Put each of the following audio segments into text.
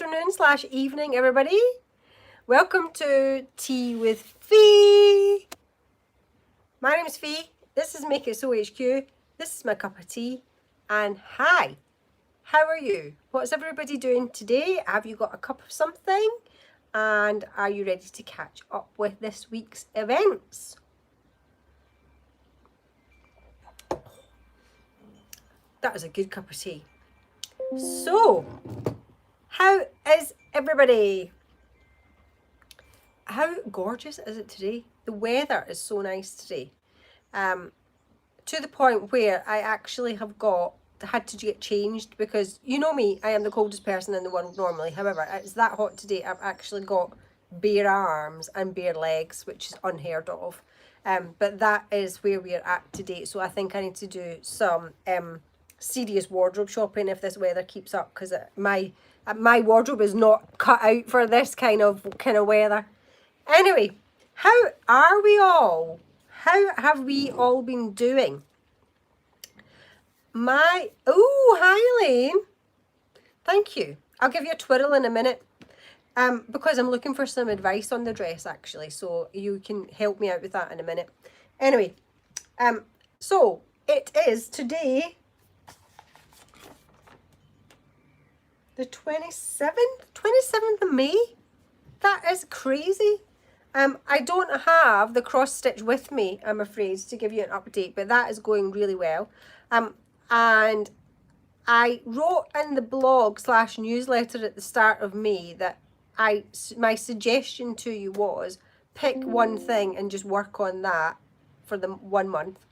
afternoon / evening, everybody. Welcome to Tea with Fee. My name is Fee. This is Make It So HQ. This is my cup of tea. And hi, how are you? What's everybody doing today? Have you got a cup of something? And are you ready to catch up with this week's events? That was a good cup of tea. So, how is everybody? How gorgeous is it today? The weather is so nice today. To the point where I actually have had to get changed because you know me, I am the coldest person in the world normally. However, it's that hot today. I've actually got bare arms and bare legs, which is unheard of. But that is where we are at today. So I think I need to do some serious wardrobe shopping if this weather keeps up, because my wardrobe is not cut out for this kind of weather. Anyway, how are we all? How have we all been doing? Hi Elaine. Thank you. I'll give you a twirl in a minute. Because I'm looking for some advice on the dress actually, so you can help me out with that in a minute. Anyway, so it is today the 27th of May. That is crazy. I don't have the cross stitch with me, I'm afraid, to give you an update, but that is going really well. And I wrote in the blog / newsletter at the start of May that my suggestion to you was pick one thing and just work on that for the 1 month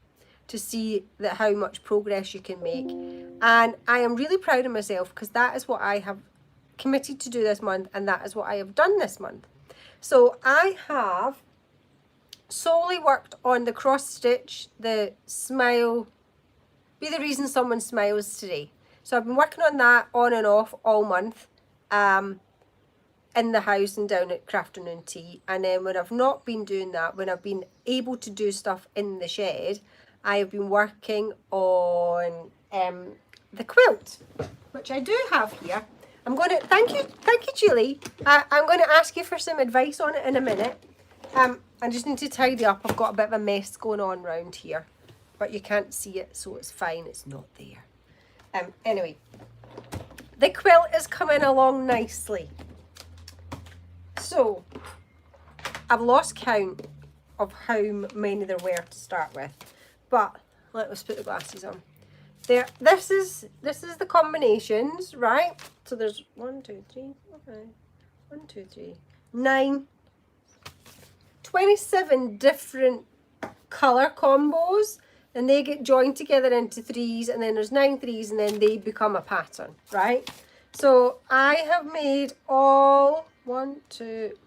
to see how much progress you can make. And I am really proud of myself because that is what I have committed to do this month, and that is what I have done this month. So I have solely worked on the cross stitch, the smile, be the reason someone smiles today. So I've been working on that on and off all month, in the house and down at Crafternoon Tea. And then when I've not been doing that, when I've been able to do stuff in the shed, I have been working on the quilt, which I do have here. I'm going to, thank you Julie. I'm going to ask you for some advice on it in a minute. I just need to tidy up. I've got a bit of a mess going on around here, but you can't see it, so it's fine. It's not there. Anyway, the quilt is coming along nicely. So, I've lost count of how many there were to start with, but let's put the glasses on. There, this is the combinations, right? So there's 1, 2, 3, 4, 5, 1, 2, 3, 9, 27 different color combos, and they get joined together into threes, and then there's 9 threes, and then they become a pattern, right? So I have made all 1, 2.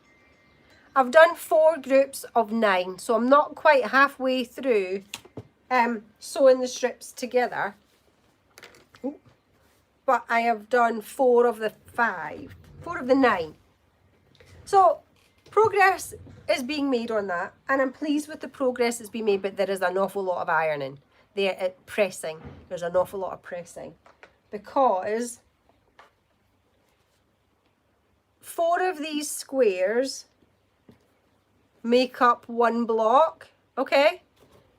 I've done 4 groups of 9, so I'm not quite halfway through sewing the strips together. But I have done 4 of the 9. So progress is being made on that, and I'm pleased with the progress that's being made, but there is an awful lot of ironing. Pressing. There's an awful lot of pressing. Because 4 of these squares make up 1 block, okay?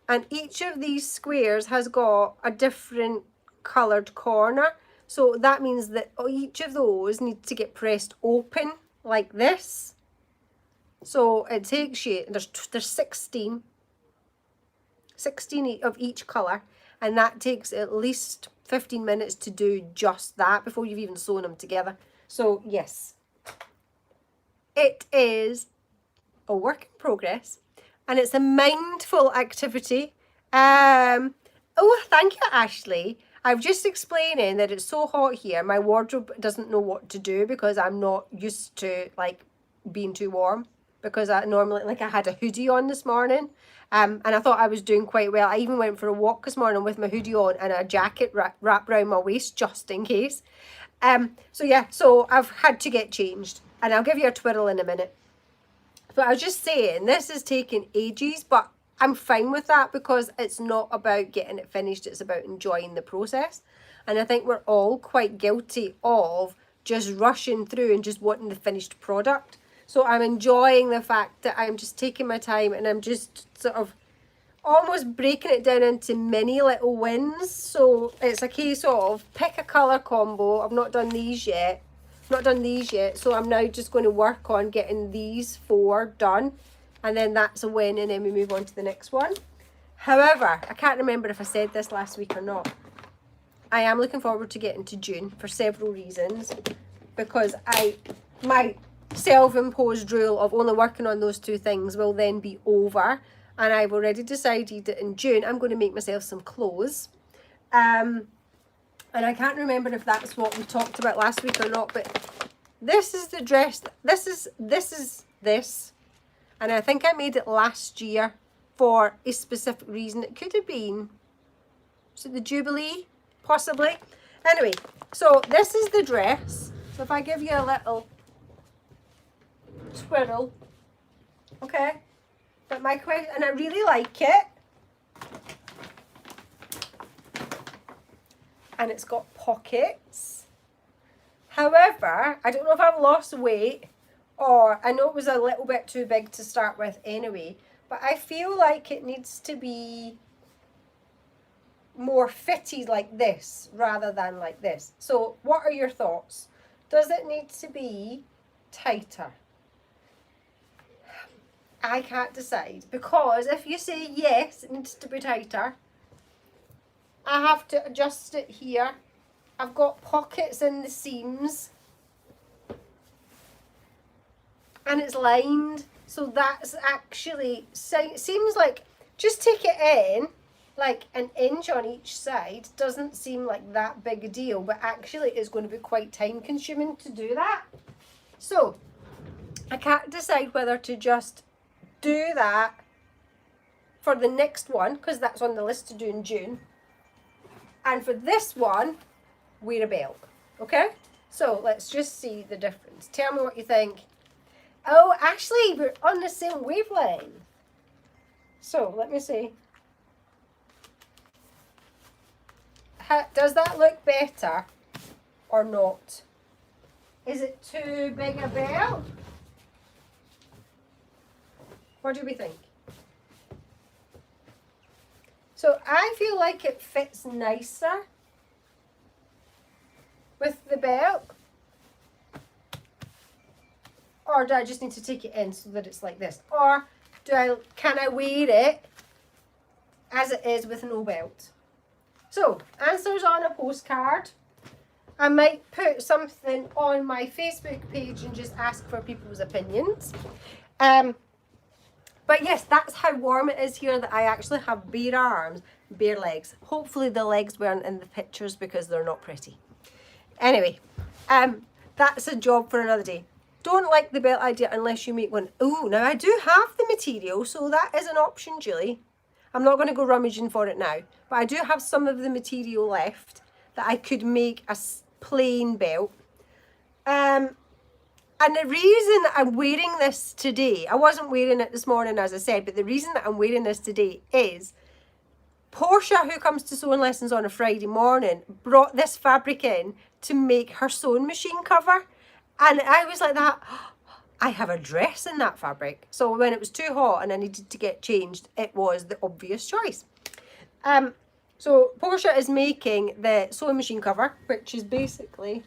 And each of these squares has got a different coloured corner. So that means that each of those need to get pressed open like this. So it takes you, there's 16 of each colour, and that takes at least 15 minutes to do just that before you've even sewn them together. So yes, it is a work in progress, and it's a mindful activity. Oh, thank you, Ashley. I'm just explaining that it's so hot here. My wardrobe doesn't know what to do because I'm not used to like being too warm, because I normally, like, I had a hoodie on this morning, and I thought I was doing quite well. I even went for a walk this morning with my hoodie on and a jacket wrapped around my waist just in case. So yeah, so I've had to get changed, and I'll give you a twirl in a minute. But I was just saying, this is taking ages, but I'm fine with that because it's not about getting it finished. It's about enjoying the process. And I think we're all quite guilty of just rushing through and just wanting the finished product. So I'm enjoying the fact that I'm just taking my time and I'm just sort of almost breaking it down into mini little wins. So it's a case of pick a colour combo. I've not done these yet. So I'm now just going to work on getting these 4 done, and then that's a win, and then we move on to the next one. However, I can't remember if I said this last week or not. I am looking forward to getting to June for several reasons, because my self-imposed rule of only working on those 2 things will then be over, and I've already decided that in June I'm going to make myself some clothes. And I can't remember if that's what we talked about last week or not, but this is the dress. This is this. And I think I made it last year for a specific reason. It could have been, was it the Jubilee? Possibly. Anyway, so this is the dress. So if I give you a little twirl, okay? But my question, and I really like it. And it's got pockets. However, I don't know if I've lost weight, or I know it was a little bit too big to start with anyway, but I feel like it needs to be more fitted like this rather than like this. So what are your thoughts? Does it need to be tighter? I can't decide, because if you say yes, it needs to be tighter, I have to adjust it here. I've got pockets in the seams, and it's lined, so that's actually, seems like, just take it in like an inch on each side doesn't seem like that big a deal, but actually it's going to be quite time consuming to do that. So I can't decide whether to just do that for the next one, because that's on the list to do in June. And for this one, wear a belt. Okay? So let's just see the difference. Tell me what you think. Oh, actually, we're on the same wavelength. So let me see. Does that look better or not? Is it too big a belt? What do we think? So I feel like it fits nicer with the belt. Or do I just need to take it in so that it's like this? Or can I wear it as it is with no belt? So, answers on a postcard. I might put something on my Facebook page and just ask for people's opinions. But yes, that's how warm it is here, that I actually have bare arms, bare legs. Hopefully the legs weren't in the pictures because they're not pretty. Anyway, that's a job for another day. Don't like the belt idea unless you make one. Oh, now I do have the material, so that is an option, Julie. I'm not going to go rummaging for it now, but I do have some of the material left that I could make a plain belt. And the reason that I'm wearing this today, I wasn't wearing it this morning, as I said, but the reason that I'm wearing this today is Portia, who comes to sewing lessons on a Friday morning, brought this fabric in to make her sewing machine cover. And I was like that, I have a dress in that fabric. So when it was too hot and I needed to get changed, it was the obvious choice. So Portia is making the sewing machine cover, which is basically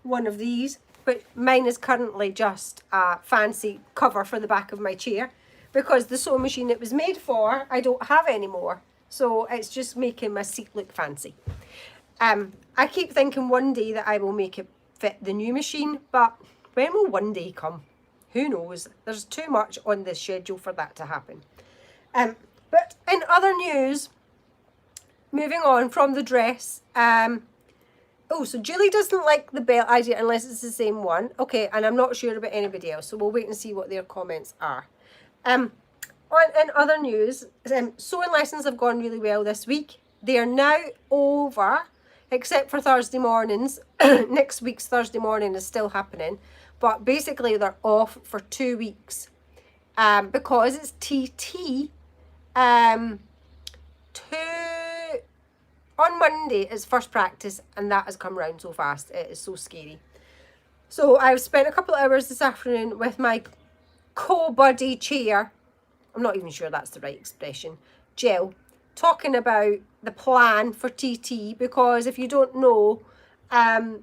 one of these. But mine is currently just a fancy cover for the back of my chair, because the sewing machine it was made for, I don't have anymore. So it's just making my seat look fancy. I keep thinking one day that I will make it fit the new machine, but when will one day come? Who knows? There's too much on the schedule for that to happen. But in other news, moving on from the dress, oh, so Julie doesn't like the belt idea unless it's the same one. Okay, and I'm not sure about anybody else, so we'll wait and see what their comments are. In other news, sewing lessons have gone really well this week. They are now over, except for Thursday mornings. Next week's Thursday morning is still happening, but basically they're off for 2 weeks because it's TT. On Monday is first practice, and that has come round so fast. It is so scary. So I've spent a couple of hours this afternoon with my co-buddy chair, I'm not even sure that's the right expression, Jill, talking about the plan for TT, because if you don't know, I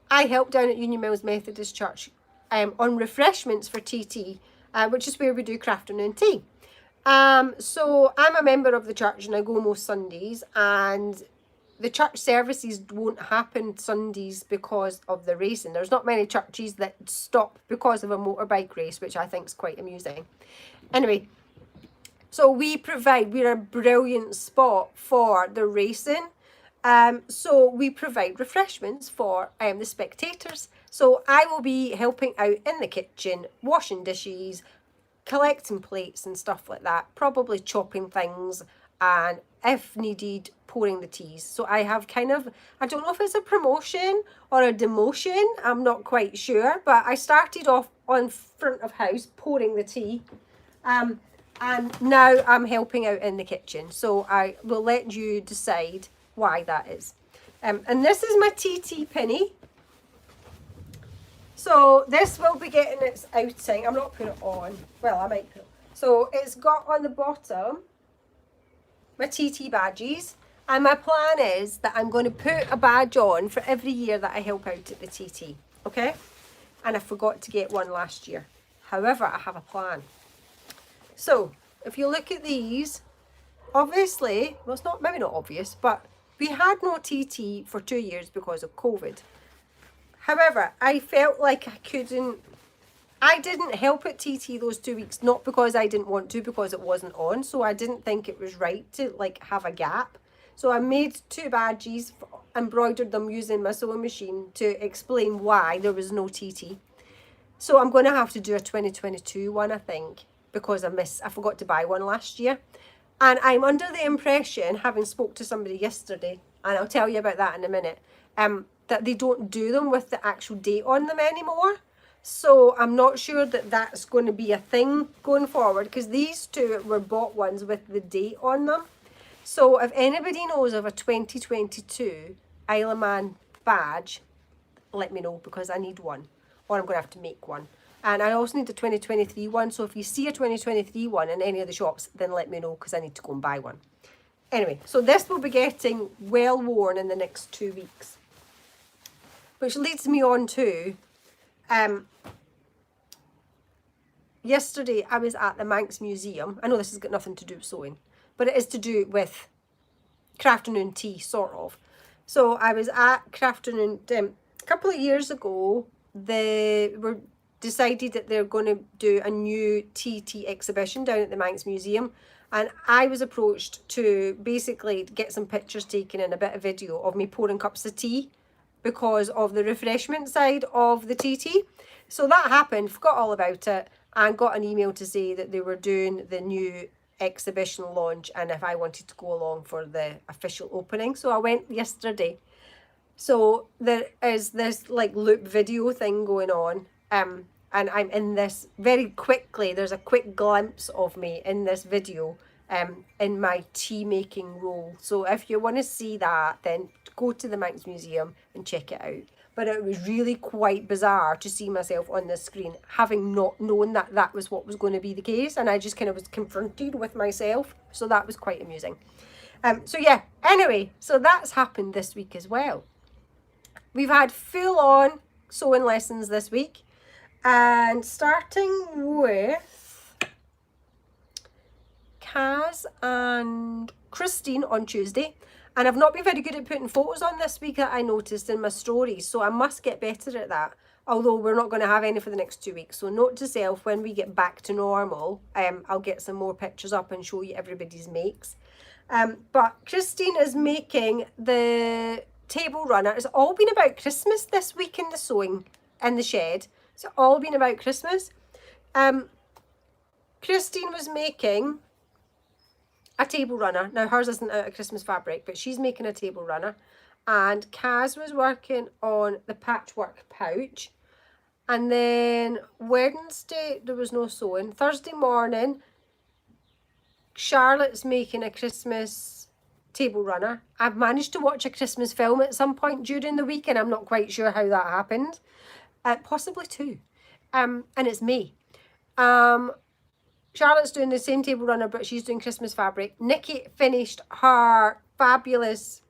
help down at Union Mills Methodist Church on refreshments for TT, which is where we do afternoon tea. So I'm a member of the church and I go most Sundays, and the church services won't happen Sundays because of the racing. There's not many churches that stop because of a motorbike race, which I think is quite amusing. Anyway, so we're a brilliant spot for the racing. So we provide refreshments for the spectators. So I will be helping out in the kitchen, washing dishes, collecting plates and stuff like that, probably chopping things, and if needed, pouring the teas. So I have kind of, I don't know if it's a promotion or a demotion, I'm not quite sure, but I started off on front of house pouring the tea, and now I'm helping out in the kitchen. So I will let you decide why that is. And this is my TT Penny. So this will be getting its outing. I'm not putting it on. Well, I might put it. So it's got on the bottom my TT badges. And my plan is that I'm going to put a badge on for every year that I help out at the TT. Okay? And I forgot to get one last year. However, I have a plan. So if you look at these, obviously, well, it's not, maybe not obvious, but we had no TT for 2 years because of COVID. However, I felt like I didn't help at TT those 2 weeks, not because I didn't want to, because it wasn't on. So I didn't think it was right to like have a gap. So I made 2 badges, embroidered them using my sewing machine to explain why there was no TT. So I'm going to have to do a 2022 one, I think, because I forgot to buy one last year. And I'm under the impression, having spoke to somebody yesterday, and I'll tell you about that in a minute, that they don't do them with the actual date on them anymore. So I'm not sure that that's going to be a thing going forward, because these 2 were bought ones with the date on them. So if anybody knows of a 2022 Isle of Man badge, let me know, because I need one, or I'm going to have to make one. And I also need a 2023 one. So if you see a 2023 one in any of the shops, then let me know, because I need to go and buy one. Anyway, so this will be getting well worn in the next 2 weeks. Which leads me on to, yesterday I was at the Manx Museum. I know this has got nothing to do with sewing, but it is to do with afternoon tea, sort of. So I was at afternoon, a couple of years ago, they were decided that they're going to do a new TT exhibition down at the Manx Museum, and I was approached to basically get some pictures taken and a bit of video of me pouring cups of tea because of the refreshment side of the TT. So that happened, forgot all about it, and got an email to say that they were doing the new exhibition launch and if I wanted to go along for the official opening. So I went yesterday. So there is this like loop video thing going on, and I'm in this very quickly. There's a quick glimpse of me in this video, in my tea making role. So if you want to see that, then go to the Manx Museum and check it out. But it was really quite bizarre to see myself on the screen, having not known that that was what was going to be the case, and I just kind of was confronted with myself. So that was quite amusing. So yeah, anyway, so that's happened this week as well. We've had full-on sewing lessons this week, and starting with Kaz and Christine on Tuesday. And I've not been very good at putting photos on this week, that I noticed in my stories, so I must get better at that. Although we're not going to have any for the next 2 weeks. So note to self, when we get back to normal, I'll get some more pictures up and show you everybody's makes. But Christine is making the table runner. It's all been about Christmas this week in the sewing in the shed. It's all been about Christmas. Christine was making a table runner. Now hers isn't out of Christmas fabric, but she's making a table runner. And Kaz was working on the patchwork pouch. And then Wednesday there was no sewing. Thursday morning, Charlotte's making a Christmas table runner. I've managed to watch a Christmas film at some point during the week, and I'm not quite sure how that happened. Possibly two. And it's May. Charlotte's doing the same table runner, but she's doing Christmas fabric. Nikki finished her fabulous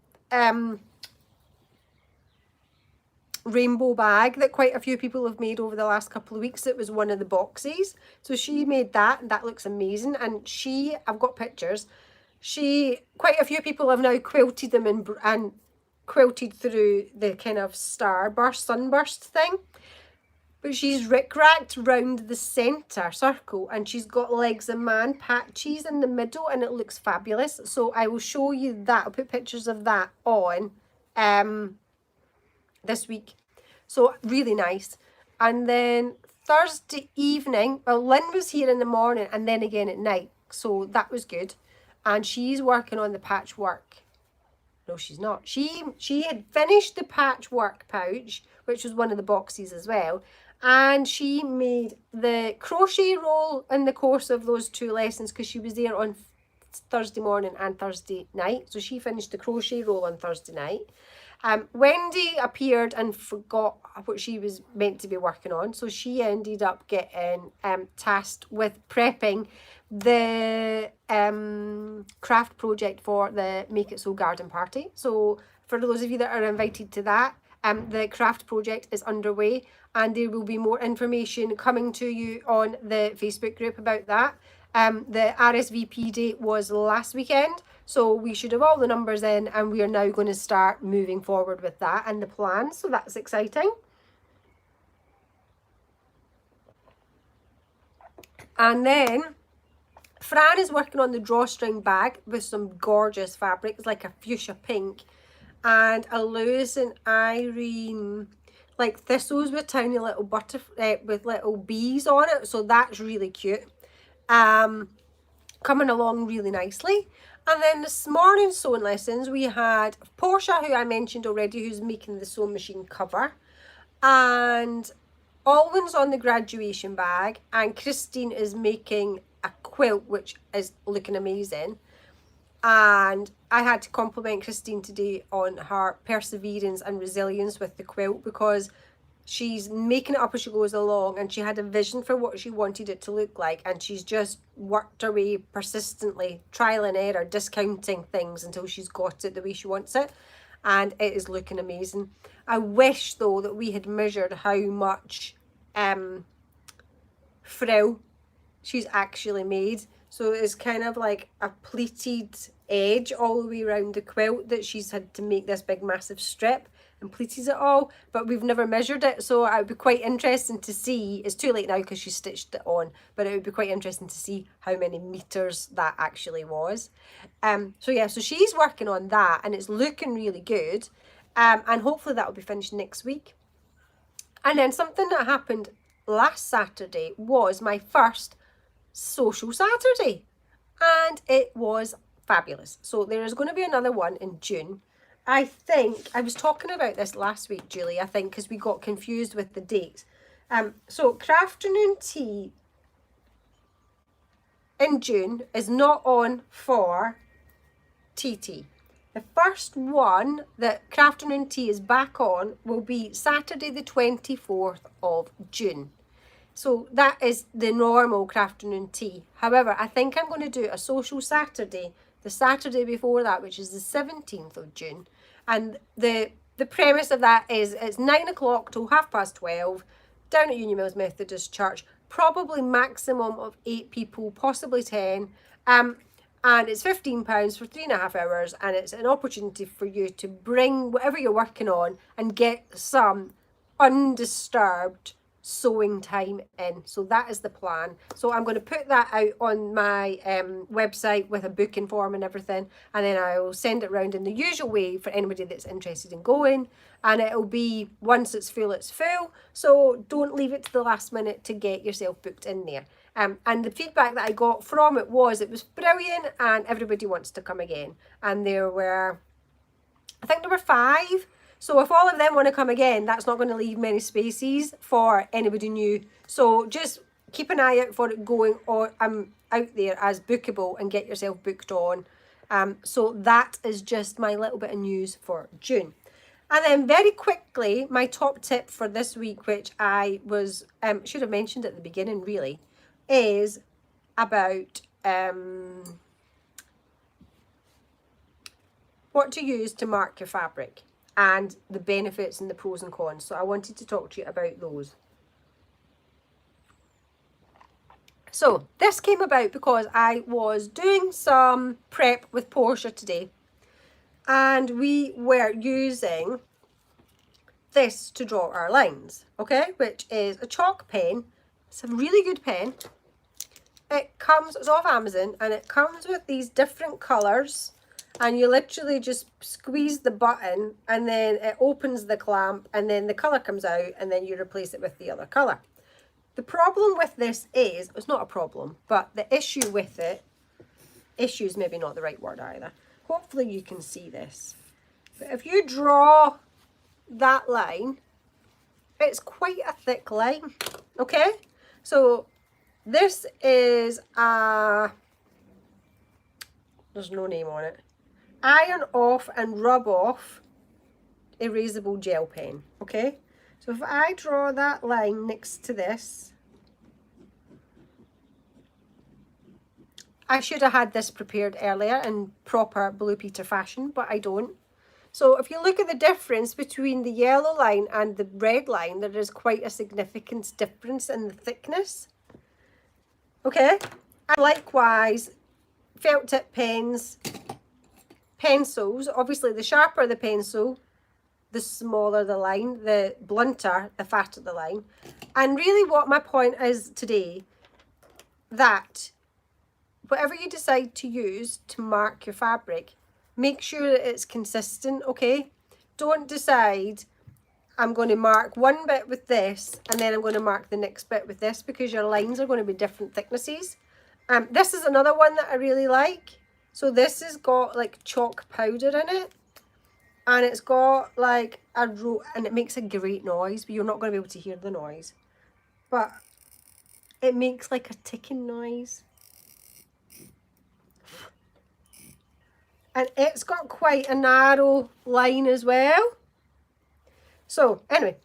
rainbow bag that quite a few people have made over the last couple of weeks. It was one of the boxes. So she made that, and that looks amazing. And I've got pictures. Quite a few people have now quilted them and quilted through the kind of sunburst thing. But she's rick-racked round the centre circle, and she's got legs of man patches in the middle, and it looks fabulous. So I will show you that. I'll put pictures of that on this week. So really nice. And then Thursday evening, well, Lynn was here in the morning and then again at night. So that was good. And she's working on the patchwork. No, she's not. She had finished the patchwork pouch, which was one of the boxes as well. And she made the crochet roll in the course of those two lessons because she was there on Thursday morning and Thursday night. So she finished the crochet roll on Thursday night. Wendy appeared and forgot what she was meant to be working on. So she ended up getting tasked with prepping the craft project for the Make It So garden party. So for those of you that are invited to that, the craft project is underway, and there will be more information coming to you on the Facebook group about that. The RSVP date was last weekend, so we should have all the numbers in, and we are now going to start moving forward with that and the plan, so that's exciting. And then Fran is working on the drawstring bag with some gorgeous fabrics like a fuchsia pink, and a Lewis and Irene like thistles with tiny little with little bees on it, so that's really cute. Coming along really nicely. And then this morning's sewing lessons, we had Portia, who I mentioned already, who's making the sewing machine cover, and Alwyn's on the graduation bag, and Christine is making a quilt, which is looking amazing. And I had to compliment Christine today on her perseverance and resilience with the quilt, because she's making it up as she goes along, and she had a vision for what she wanted it to look like, and she's just worked her way persistently, trial and error, discounting things until she's got it the way she wants it, and it is looking amazing. I wish though that we had measured how much frill she's actually made. So it's kind of like a pleated edge all the way around the quilt that she's had to make this big massive strip and pleated it all, but we've never measured it, so it would be quite interesting to see. It's too late now because she stitched it on, but it would be quite interesting to see how many meters that actually was. So yeah, so she's working on that, and it's looking really good, and hopefully that will be finished next week. And then something that happened last Saturday was my first social Saturday, and it was fabulous. So there is going to be another one in June. I think I was talking about this last week, Julie, I think, because we got confused with the dates. So Crafternoon Tea in June is not on for TT. The first one that Crafternoon Tea is back on will be Saturday the 24th of June. So that is the normal Crafternoon Tea. However, I think I'm going to do a social Saturday, the Saturday before that, which is the 17th of June. And the premise of that is it's 9 o'clock till 12:30 down at Union Mills Methodist Church. Probably maximum of 8 people, possibly 10. And it's £15 for 3.5 hours, and it's an opportunity for you to bring whatever you're working on and get some undisturbed sewing time in. So that is the plan. So I'm going to put that out on my website with a booking form and everything, and then I'll send it around in the usual way for anybody that's interested in going, and it'll be once it's full, so don't leave it to the last minute to get yourself booked in there. And the feedback that I got from it was brilliant, and everybody wants to come again. And there were, I think there were 5. So if all of them want to come again, that's not going to leave many spaces for anybody new. So just keep an eye out for it going on out there as bookable, and get yourself booked on. So that is just my little bit of news for June. And then very quickly, my top tip for this week, which I was should have mentioned at the beginning really, is about what to use to mark your fabric and the benefits and the pros and cons. So I wanted to talk to you about those. So this came about because I was doing some prep with Portia today, and we were using this to draw our lines, okay, which is a chalk pen. It's a really good pen. It's off Amazon, and it comes with these different colours, and you literally just squeeze the button and then it opens the clamp and then the colour comes out and then you replace it with the other colour. The problem with this is, it's not a problem, but the issue with it, issue is maybe not the right word either. Hopefully you can see this. But if you draw that line, it's quite a thick line, okay? So this is a, there's no name on it, iron off and rub off erasable gel pen, okay? So if I draw that line next to this, I should have had this prepared earlier in proper Blue Peter fashion, but I don't. So if you look at the difference between the yellow line and the red line, there is quite a significant difference in the thickness. Okay, and likewise, felt tip pens, pencils, obviously the sharper the pencil, the smaller the line, the blunter, the fatter the line. And really what my point is today, that whatever you decide to use to mark your fabric, make sure that it's consistent, okay? Don't decide, I'm going to mark one bit with this and then I'm going to mark the next bit with this, because your lines are going to be different thicknesses. This is another one that I really like. So this has got like chalk powder in it, and it's got like a row, and it makes a great noise, but you're not going to be able to hear the noise. But it makes like a ticking noise. And it's got quite a narrow line as well. So anyway,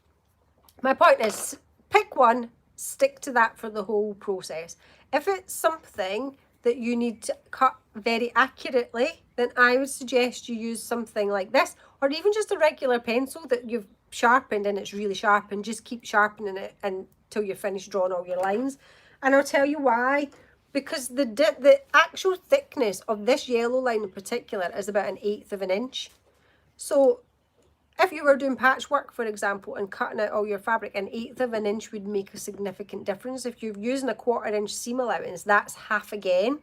my point is, pick one, stick to that for the whole process. If it's something that you need to cut very accurately, then I would suggest you use something like this, or even just a regular pencil that you've sharpened and it's really sharp, and just keep sharpening it until you're finished drawing all your lines. And I'll tell you why. Because the actual thickness of this yellow line in particular is about 1/8 of an inch. So if you were doing patchwork, for example, and cutting out all your fabric, 1/8 of an inch would make a significant difference. If you're using a 1/4 inch seam allowance, that's half again.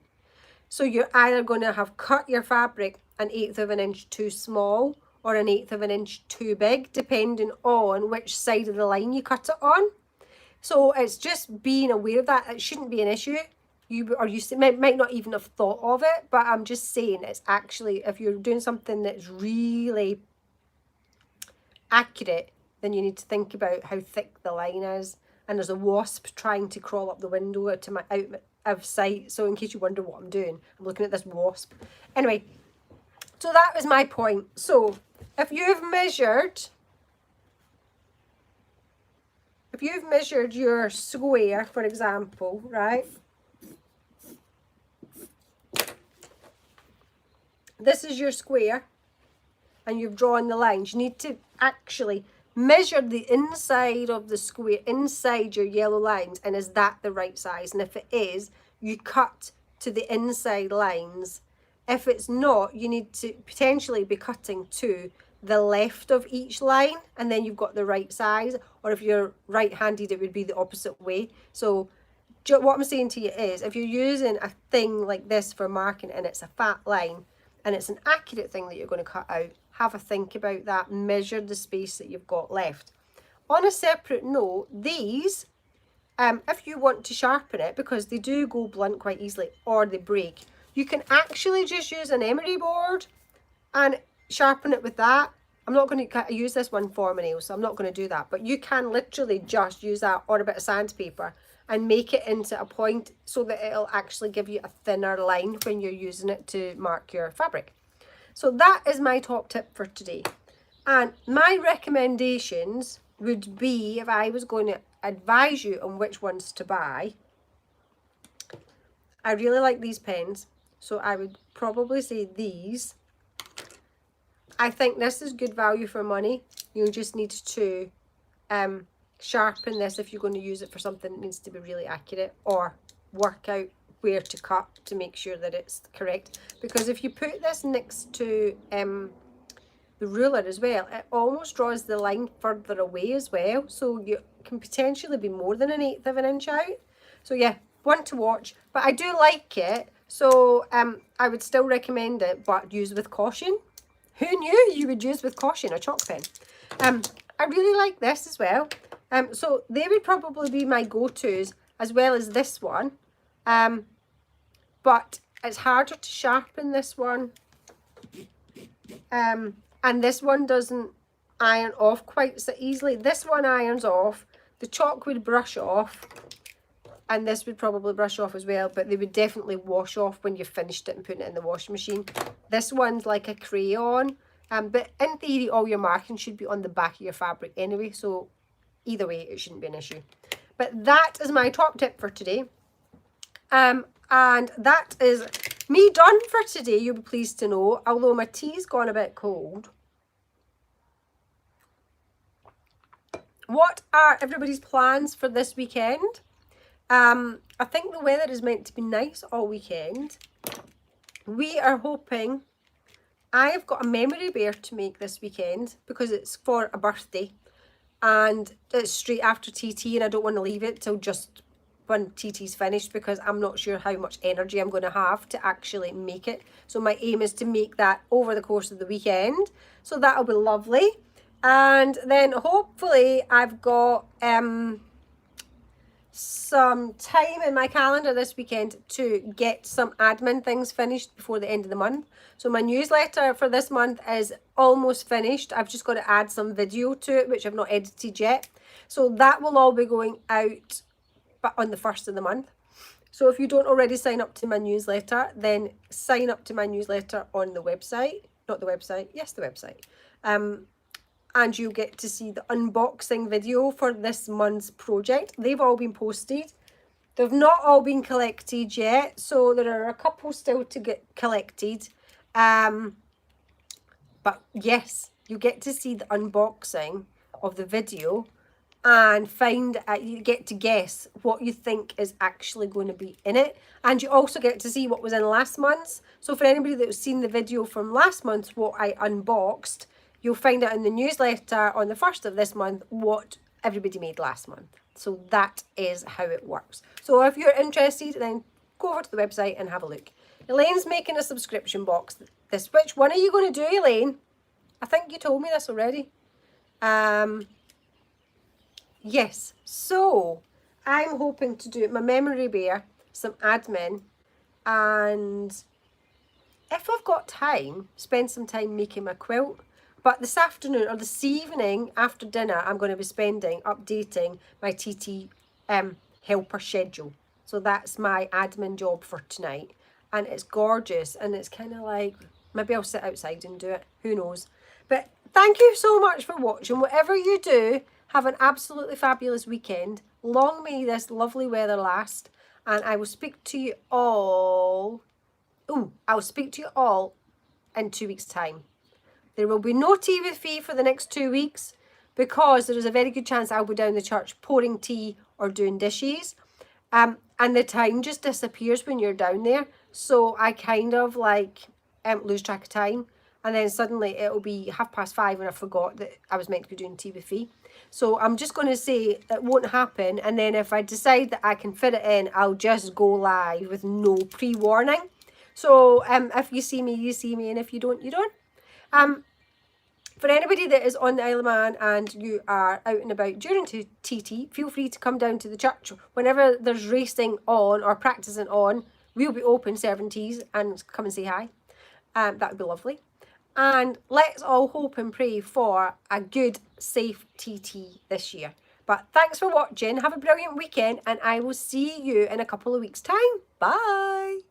So you're either going to have cut your fabric 1/8 of an inch too small or 1/8 of an inch too big, depending on which side of the line you cut it on. So it's just being aware of that. It shouldn't be an issue. You might not even have thought of it, but I'm just saying, it's actually, if you're doing something that's really accurate, then you need to think about how thick the line is. And there's a wasp trying to crawl up the window out of sight, so in case you wonder what I'm doing, I'm looking at this wasp. Anyway, so that was my point. So if you've measured your square, for example, right, this is your square, and you've drawn the lines, you need to actually measure the inside of the square, inside your yellow lines, and is that the right size? And if it is, you cut to the inside lines. If it's not, you need to potentially be cutting to the left of each line, and then you've got the right size. Or if you're right-handed, it would be the opposite way. So what I'm saying to you is, if you're using a thing like this for marking and it's a fat line, and it's an accurate thing that you're going to cut out, have a think about that, measure the space that you've got left. On a separate note, these, if you want to sharpen it, because they do go blunt quite easily, or they break, you can actually just use an emery board and sharpen it with that. I'm not going to use this one for my nails, so I'm not going to do that. But you can literally just use that or a bit of sandpaper and make it into a point so that it'll actually give you a thinner line when you're using it to mark your fabric. So that is my top tip for today. And my recommendations would be, if I was going to advise you on which ones to buy, I really like these pens, so I would probably say these. I think this is good value for money. You just need to sharpen this if you're going to use it for something that needs to be really accurate, or work out where to cut to make sure that it's correct. Because if you put this next to the ruler as well, it almost draws the line further away as well, so you can potentially be more than 1/8 of an inch out. So yeah, one to watch, but I do like it, so I would still recommend it, but use with caution. Who knew you would use with caution a chalk pen? I really like this as well. So they would probably be my go-tos, as well as this one. But it's harder to sharpen, this one. And this one doesn't iron off quite so easily. This one irons off. The chalk would brush off. And this would probably brush off as well, but they would definitely wash off when you've finished it and putting it in the washing machine. This one's like a crayon, but in theory all your marking should be on the back of your fabric anyway, so either way it shouldn't be an issue. But that is my top tip for today. And that is me done for today, you'll be pleased to know, although my tea's gone a bit cold. What are everybody's plans for this weekend? I think the weather is meant to be nice all weekend. We are hoping, I have got a memory bear to make this weekend because it's for a birthday and it's straight after TT, and I don't want to leave it till just when TT's finished because I'm not sure how much energy I'm going to have to actually make it. So my aim is to make that over the course of the weekend. So that'll be lovely. And then hopefully I've got some time in my calendar this weekend to get some admin things finished before the end of the month. So my newsletter for this month is almost finished. I've just got to add some video to it, which I've not edited yet. So that will all be going out on the 1st of the month. So if you don't already sign up to my newsletter, then sign up to my newsletter on the website. Not the website, yes, the website. And you get to see the unboxing video for this month's project. They've all been posted. They've not all been collected yet, so there are a couple still to get collected. But yes, you get to see the unboxing of the video and you get to guess what you think is actually going to be in it. And you also get to see what was in last month's. So for anybody that's seen the video from last month, what I unboxed, you'll find out in the newsletter on the 1st of this month what everybody made last month. So that is how it works. So if you're interested, then go over to the website and have a look. Elaine's making a subscription box. Which one are you going to do, Elaine? I think you told me this already. Yes, so I'm hoping to do my memory bear, some admin, and if I've got time, spend some time making my quilt. But this afternoon or this evening after dinner, I'm going to be updating my TT helper schedule. So that's my admin job for tonight. And it's gorgeous. And it's kind of like, maybe I'll sit outside and do it. Who knows? But thank you so much for watching. Whatever you do, have an absolutely fabulous weekend. Long may this lovely weather last. And I will speak to you all. I'll speak to you all in 2 weeks' time. There will be no tea with Fee for the next 2 weeks because there is a very good chance I'll be down the church pouring tea or doing dishes. And the time just disappears when you're down there. So I kind of like lose track of time. And then suddenly it'll be 5:30 and I forgot that I was meant to be doing tea with Fee. So I'm just going to say it won't happen. And then if I decide that I can fit it in, I'll just go live with no pre-warning. So if you see me, you see me. And if you don't, you don't. For anybody that is on the Isle of Man and you are out and about during TT, feel free to come down to the church. Whenever there's racing on or practicing on, we'll be open serving teas and come and say hi. That would be lovely. And let's all hope and pray for a good, safe TT this year. But thanks for watching. Have a brilliant weekend, and I will see you in a couple of weeks' time. Bye.